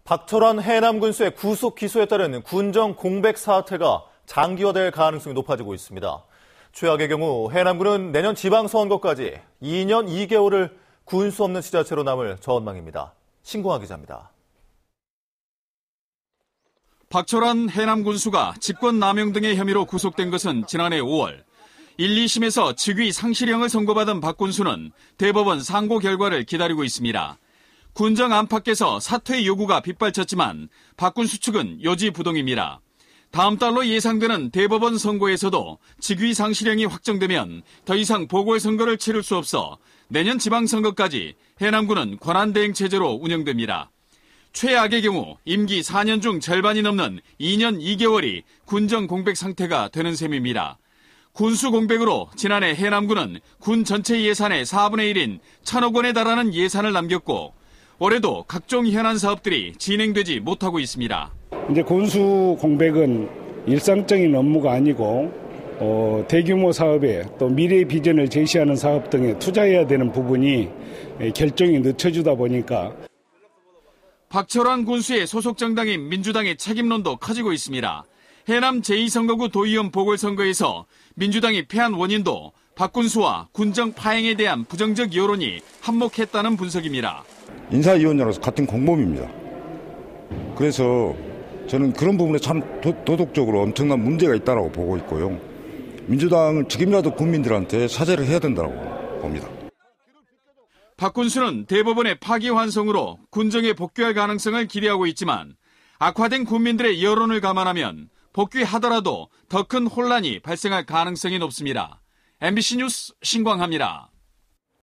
박철환 해남 군수의 구속 기소에 따른 군정 공백 사태가 장기화될 가능성이 높아지고 있습니다. 최악의 경우 해남군은 내년 지방선거까지 2년 2개월을 군수 없는 지자체로 남을 전망입니다. 신고하 기자입니다. 박철환 해남 군수가 직권 남용 등의 혐의로 구속된 것은 지난해 5월. 1, 2심에서 직위 상실형을 선고받은 박 군수는 대법원 상고 결과를 기다리고 있습니다. 군정 안팎에서 사퇴 요구가 빗발쳤지만 박 군수 측은 요지부동입니다. 다음 달로 예상되는 대법원 선고에서도 직위 상실형이 확정되면 더 이상 보궐선거를 치를 수 없어 내년 지방선거까지 해남군은 권한대행 체제로 운영됩니다. 최악의 경우 임기 4년 중 절반이 넘는 2년 2개월이 군정 공백 상태가 되는 셈입니다. 군수 공백으로 지난해 해남군은 군 전체 예산의 4분의 1인 1,000억 원에 달하는 예산을 남겼고 올해도 각종 현안 사업들이 진행되지 못하고 있습니다. 이제 군수 공백은 일상적인 업무가 아니고 대규모 사업에 또 미래 비전을 제시하는 사업 등에 투자해야 되는 부분이 결정이 늦춰지다 보니까 박철환 군수의 소속 정당인 민주당의 책임론도 커지고 있습니다. 해남 제2선거구 도의원 보궐선거에서 민주당이 패한 원인도 박 군수와 군정 파행에 대한 부정적 여론이 한몫했다는 분석입니다. 인사위원장으로서 같은 공범입니다. 그래서 저는 그런 부분에 참 도덕적으로 엄청난 문제가 있다고 보고 있고요. 민주당은 지금이라도 국민들한테 사죄를 해야 된다고 봅니다. 박 군수는 대법원의 파기환송으로 군정에 복귀할 가능성을 기대하고 있지만 악화된 국민들의 여론을 감안하면 복귀하더라도 더 큰 혼란이 발생할 가능성이 높습니다. MBC 뉴스 신광하입니다.